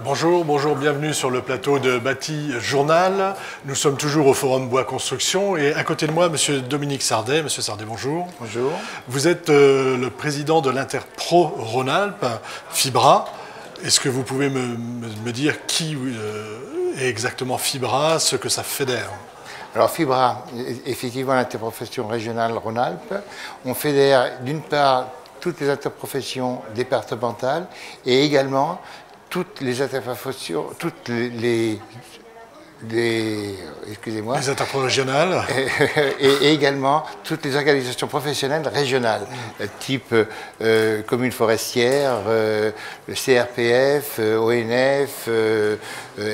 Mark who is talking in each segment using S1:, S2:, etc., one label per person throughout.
S1: Bonjour, bonjour, bienvenue sur le plateau de Bâti Journal. Nous sommes toujours au Forum Bois Construction et à côté de moi, Monsieur Dominique Sardet. Monsieur Sardet, bonjour.
S2: Bonjour.
S1: Vous êtes le président de l'Interpro Rhône-Alpes, Fibra. Est-ce que vous pouvez me dire qui est exactement Fibra, ce que ça fédère?
S2: Alors Fibra, effectivement l'interprofession régionale Rhône-Alpes, on fédère d'une part toutes les interprofessions départementales et également toutes les interprofessions, toutes excusez-moi.
S1: Les interpro régionales.
S2: Et également toutes les organisations professionnelles régionales, type communes forestières, le CRPF, ONF,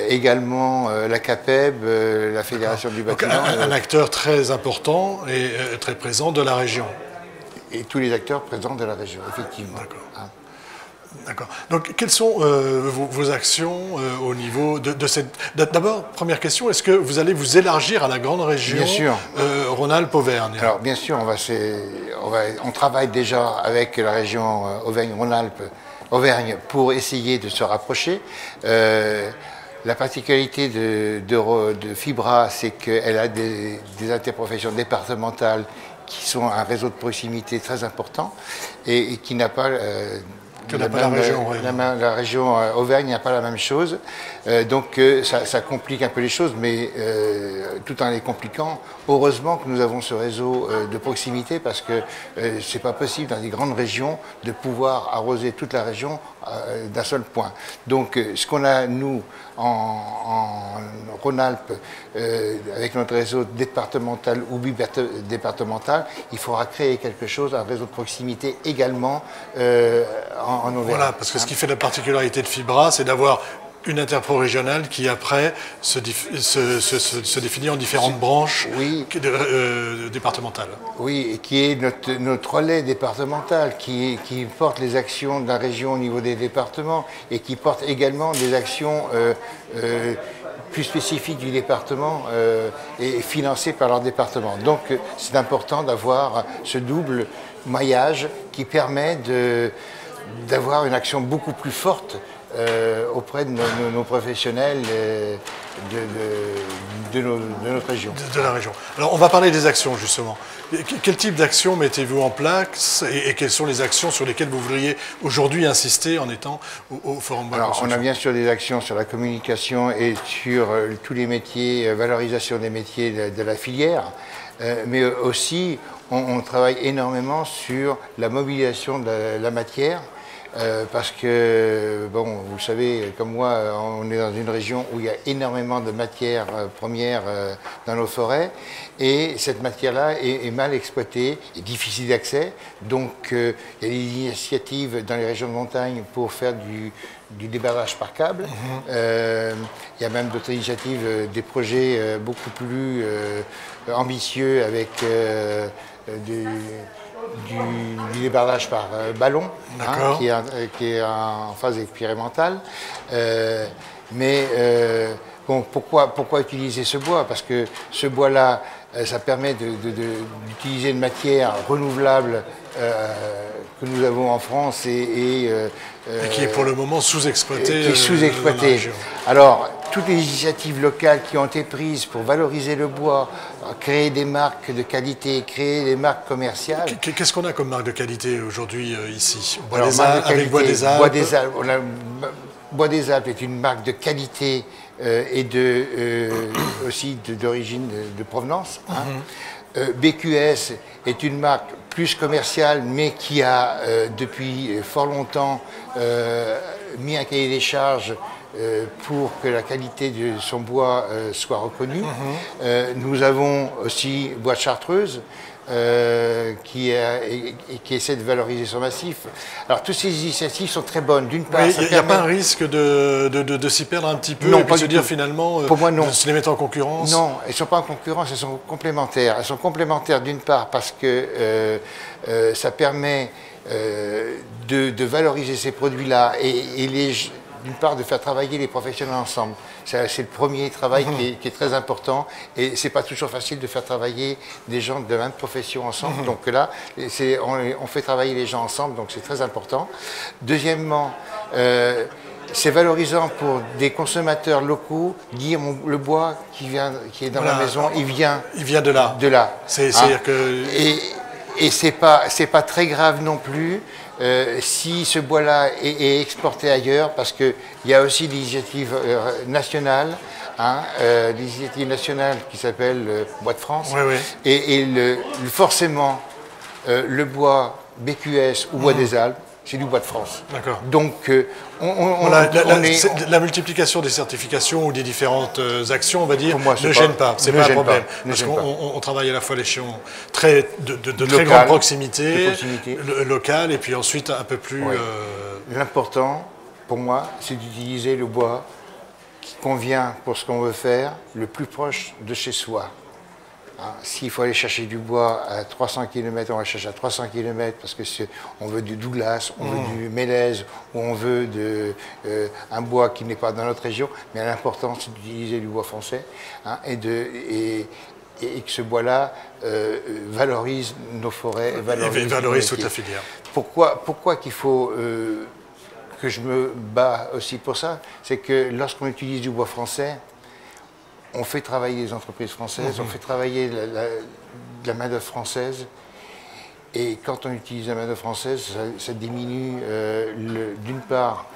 S2: également la CAPEB, la Fédération du bâtiment.
S1: Donc, un acteur très important et très présent de la région.
S2: Et tous les acteurs présents de la région, effectivement.
S1: D'accord. D'accord. Donc, quelles sont vos actions au niveau de cette... D'abord, première question, est-ce que vous allez vous élargir à la grande région Rhône-Alpes-Auvergne?
S2: Alors, bien sûr, on travaille déjà avec la région Auvergne pour essayer de se rapprocher. La particularité de Fibra, c'est qu'elle a des interprofessions départementales qui sont un réseau de proximité très important et qui n'a pas... la région Auvergne n'a pas la même chose, donc ça complique un peu les choses, mais tout en les compliquant, heureusement que nous avons ce réseau de proximité parce que c'est pas possible dans des grandes régions de pouvoir arroser toute la région d'un seul point. Donc ce qu'on a nous en Rhône-Alpes avec notre réseau départemental ou départemental, il faudra créer quelque chose, un réseau de proximité également en Auvergne.
S1: Voilà, parce que ce qui fait la particularité de Fibra, c'est d'avoir une interpro régionale qui après se définit en différentes branches départementales.
S2: Oui, et qui est notre relais départemental, qui porte les actions de la région au niveau des départements et qui porte également des actions plus spécifiques du département et financées par leur département. Donc c'est important d'avoir ce double maillage qui permet d'avoir une action beaucoup plus forte auprès de nos professionnels de notre région.
S1: De la région. Alors on va parler des actions justement. Quel type d'actions mettez-vous en place et quelles sont les actions sur lesquelles vous voudriez aujourd'hui insister en étant au Forum Bois Construction?
S2: On a bien sûr des actions sur la communication et sur tous les métiers, valorisation des métiers de la filière, mais aussi on travaille énormément sur la mobilisation de la matière. Parce que, bon, vous savez, comme moi, on est dans une région où il y a énormément de matières premières dans nos forêts, et cette matière-là est mal exploitée, est difficile d'accès, donc il y a des initiatives dans les régions de montagne pour faire du débardage par câble. Il y a même d'autres initiatives, des projets beaucoup plus ambitieux avec du débardage par ballon, qui est en phase expérimentale. Bon, pourquoi utiliser ce bois? Parce que ce bois-là, ça permet d'utiliser une matière renouvelable que nous avons en France
S1: et qui est pour le moment sous-exploitée.
S2: Qui est sous-exploitée. Alors, toutes les initiatives locales qui ont été prises pour valoriser le bois, créer des marques de qualité, créer des marques commerciales.
S1: Qu'est-ce qu'on a comme marque de qualité aujourd'hui ici?
S2: Avec
S1: Bois des Alpes.
S2: Bois des Alpes est une marque de qualité et aussi d'origine de provenance. BQS est une marque plus commerciale, mais qui a depuis fort longtemps mis un cahier des charges pour que la qualité de son bois soit reconnue. Nous avons aussi Bois de Chartreuse, qui essaie de valoriser son massif. Alors toutes ces initiatives sont très bonnes. D'une part,
S1: il n'y a pas un risque de s'y perdre un petit peu
S2: non,
S1: et puis de se dire finalement
S2: pour moi, non.
S1: De se les mettre en concurrence?
S2: Non, elles ne sont pas en concurrence, elles sont complémentaires. Elles sont complémentaires d'une part parce que ça permet de valoriser ces produits-là et d'une part de faire travailler les professionnels ensemble. C'est le premier travail qui est très important et c'est pas toujours facile de faire travailler des gens de la même profession ensemble. Donc là, on fait travailler les gens ensemble, donc c'est très important. Deuxièmement, c'est valorisant pour des consommateurs locaux, dire le bois qui est dans la maison, il vient
S1: de là. C'est-à-dire que...
S2: Et c'est pas très grave non plus si ce bois-là est exporté ailleurs, parce qu'il y a aussi des initiatives nationales, des initiatives nationales qui s'appellent Bois de France, et forcément le bois BQS ou bois des Alpes, c'est du bois de France.
S1: D'accord.
S2: Donc,
S1: la multiplication des certifications ou des différentes actions, on va dire, ne gêne pas. C'est pas un problème. Parce qu'on travaille à la fois l'échelon de très grande proximité, local, et puis ensuite un peu plus...
S2: L'important, pour moi, c'est d'utiliser le bois qui convient pour ce qu'on veut faire, le plus proche de chez soi. S'il faut aller chercher du bois à 300 km, on va chercher à 300 km parce qu'on veut du Douglas, on veut du Mélèze, ou on veut un bois qui n'est pas dans notre région. Mais l'important, c'est d'utiliser du bois français et que ce bois-là valorise nos forêts.
S1: Valorise toute la filière.
S2: Pourquoi qu'il faut que je me bats aussi pour ça? C'est que lorsqu'on utilise du bois français, on fait travailler les entreprises françaises, on fait travailler la main-d'œuvre française. Et quand on utilise la main-d'œuvre française, ça diminue d'une part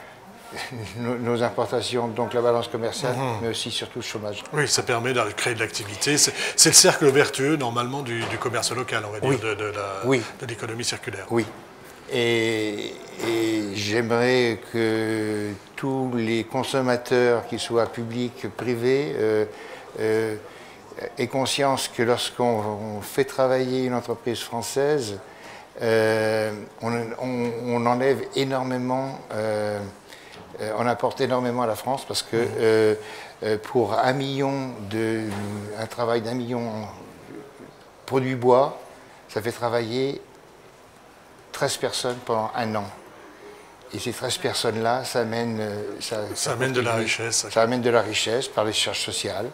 S2: nos importations, donc la balance commerciale, mais aussi surtout le chômage.
S1: Oui, ça permet de créer de l'activité. C'est le cercle vertueux, normalement, du commerce local, on va dire, de l'économie circulaire.
S2: Oui. Et j'aimerais que tous les consommateurs, qu'ils soient publics, privés, aient conscience que lorsqu'on fait travailler une entreprise française, on enlève énormément, on apporte énormément à la France, parce que pour un travail d'1 million produit bois, ça fait travailler 13 personnes pendant 1 an. Et ces 13 personnes-là, ça amène
S1: de la richesse.
S2: Ça amène de la richesse par les charges sociales,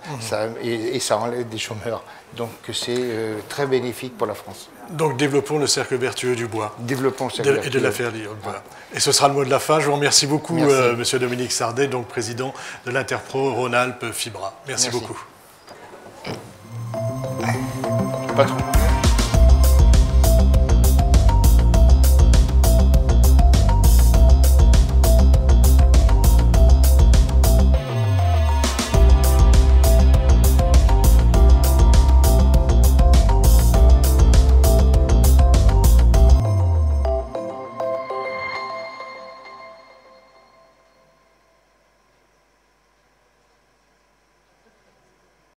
S2: et ça enlève des chômeurs. Donc c'est très bénéfique pour la France.
S1: Donc développons le cercle vertueux du bois.
S2: Développons le cercle vertueux.
S1: Et de la ferraille. Voilà. Et ce sera le mot de la fin. Je vous remercie beaucoup, Monsieur Dominique Sardet, donc président de l'Interpro Rhône-Alpes Fibra. Merci beaucoup.
S2: Patron.